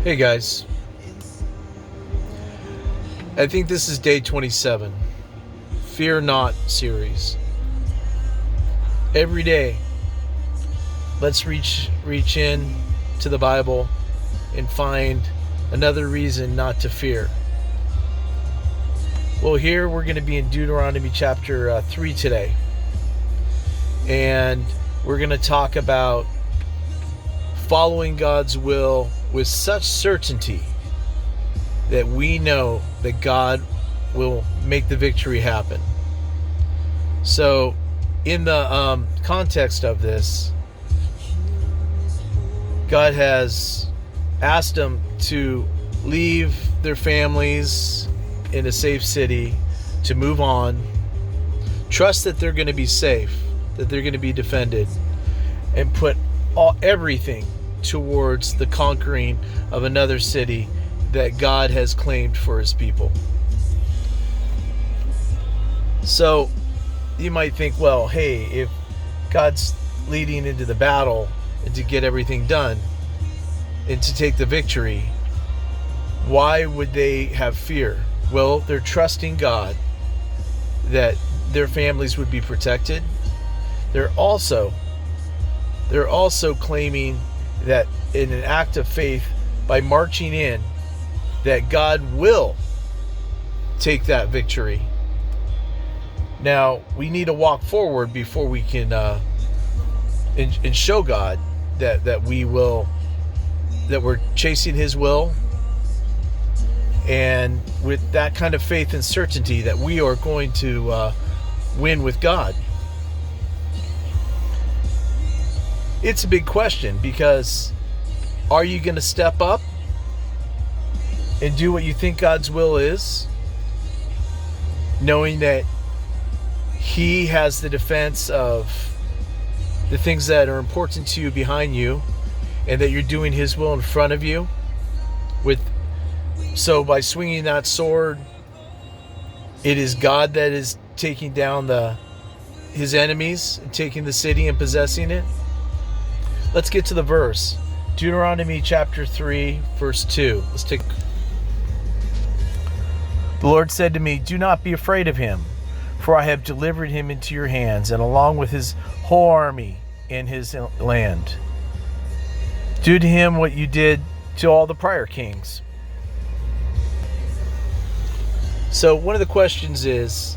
Hey guys, I think this is day 27, Fear Not series. Every day, let's reach in to the Bible and find another reason not to fear. Well, here we're going to be in Deuteronomy chapter 3 today, and we're going to talk about following God's will with such certainty that we know that God will make the victory happen. So, in the context of this, God has asked them to leave their families in a safe city, to move on, trust that they're going to be safe, that they're going to be defended, and put everything towards the conquering of another city that God has claimed for his people. So you might think, well, hey, if God's leading into the battle and to get everything done and to take the victory, why would they have fear? Well, they're trusting God that their families would be protected. They're also claiming that in an act of faith, by marching in, that God will take that victory. Now, we need to walk forward before we can and show God that we're chasing his will, and with that kind of faith and certainty that we are going to win with God. It's a big question, because are you going to step up and do what you think God's will is, knowing that he has the defense of the things that are important to you behind you, and that you're doing his will in front of you? So by swinging that sword, it is God that is taking down his enemies and taking the city and possessing it. Let's get to the verse. Deuteronomy chapter 3, verse 2. The Lord said to me, "Do not be afraid of him, for I have delivered him into your hands, and along with his whole army in his land. Do to him what you did to all the prior kings." So one of the questions is,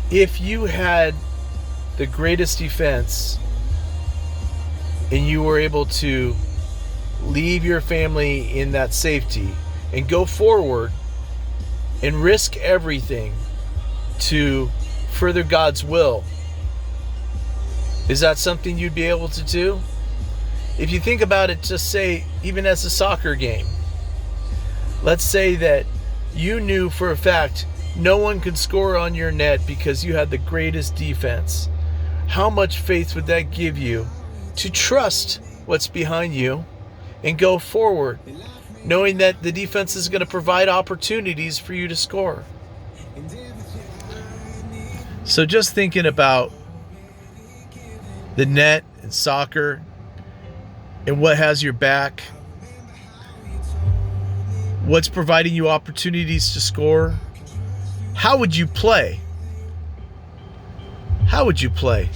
if you had the greatest defense and you were able to leave your family in that safety and go forward and risk everything to further God's will, is that something you'd be able to do? If you think about it, just say, even as a soccer game, let's say that you knew for a fact no one could score on your net because you had the greatest defense. How much faith would that give you to trust what's behind you and go forward, knowing that the defense is going to provide opportunities for you to score? So just thinking about the net and soccer and what has your back, what's providing you opportunities to score, how would you play? How would you play?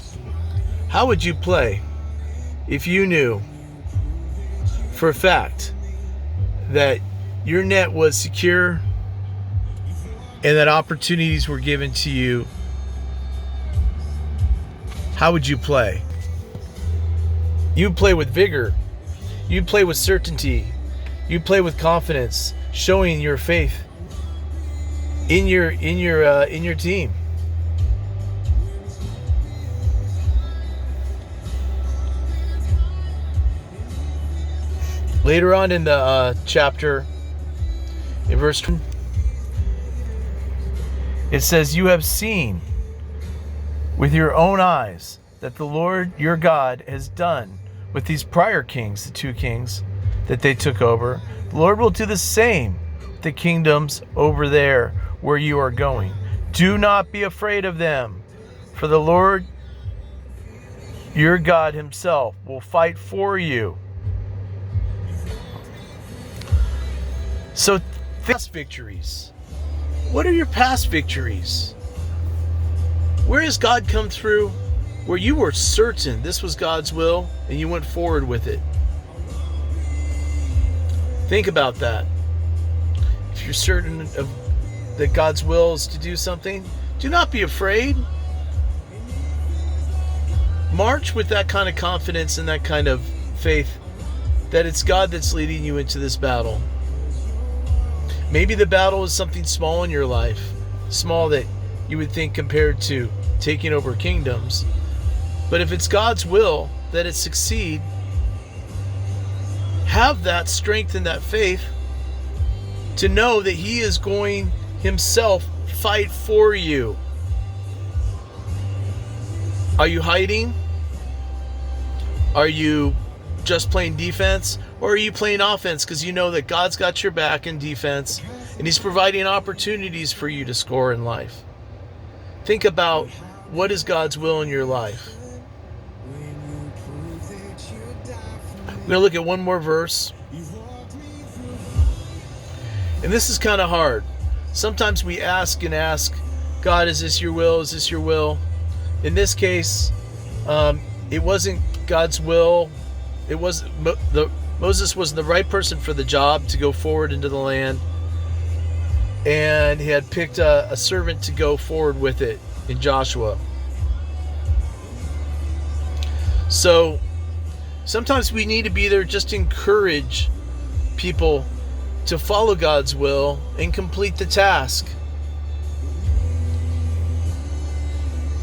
How would you play if you knew for a fact that your net was secure and that opportunities were given to you? How would you play? You'd play with vigor. You'd play with certainty. You'd play with confidence, showing your faith in your team. Later on in the chapter, in verse 2, it says, "You have seen with your own eyes that the Lord your God has done with these prior kings, the two kings that they took over. The Lord will do the same with the kingdoms over there where you are going. Do not be afraid of them, for the Lord your God himself will fight for you." So, past victories. What are your past victories? Where has God come through where you were certain this was God's will and you went forward with it? Think about that. If you're certain of that God's will is to do something, do not be afraid. March with that kind of confidence and that kind of faith that it's God that's leading you into this battle. Maybe the battle is something small in your life, small that you would think compared to taking over kingdoms. But if it's God's will that it succeed, have that strength and that faith to know that He is going Himself fight for you. Are you hiding? Are you just playing defense? Or are you playing offense because you know that God's got your back in defense and He's providing opportunities for you to score in life? Think about what is God's will in your life. We're going to look at one more verse. And this is kind of hard. Sometimes we ask and ask, God, is this your will? Is this your will? In this case, it wasn't God's will. It was Moses was the right person for the job to go forward into the land. And he had picked a servant to go forward with it in Joshua. So sometimes we need to be there just to encourage people to follow God's will and complete the task.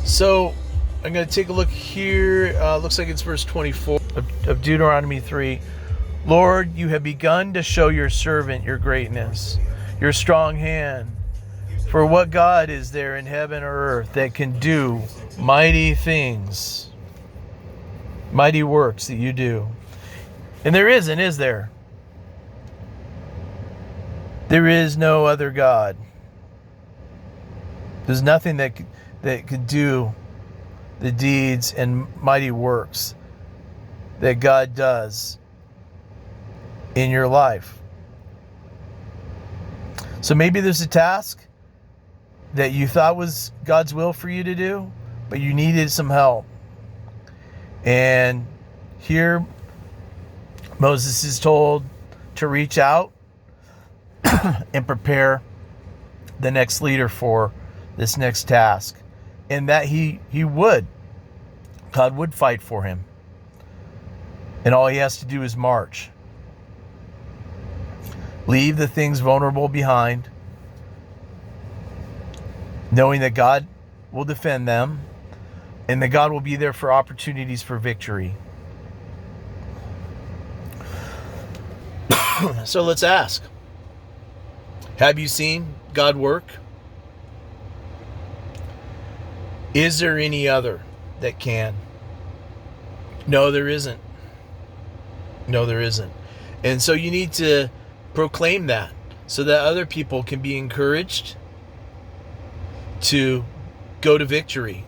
So I'm going to take a look here. Looks like it's verse 24 of Deuteronomy 3. Lord, you have begun to show your servant your greatness, your strong hand. For what God is there in heaven or earth that can do mighty things, mighty works that you do? And there isn't, is there? There is no other God. There's nothing that could do the deeds and mighty works that God does in your life. So maybe there's a task that you thought was God's will for you to do, but you needed some help. And here Moses is told to reach out and prepare the next leader for this next task. And that God would fight for him. And all he has to do is march. Leave the things vulnerable behind, knowing that God will defend them and that God will be there for opportunities for victory. So let's ask, have you seen God work? Is there any other that can? No, there isn't. No, there isn't. And so you need to proclaim that so that other people can be encouraged to go to victory.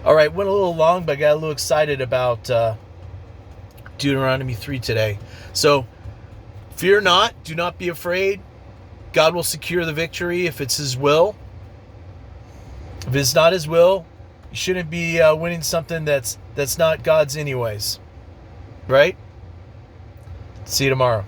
All right, went a little long, but I got a little excited about Deuteronomy 3 today. So fear not, do not be afraid. God will secure the victory if it's His will. If it's not His will, you shouldn't be winning something that's not God's anyways. Right? See you tomorrow.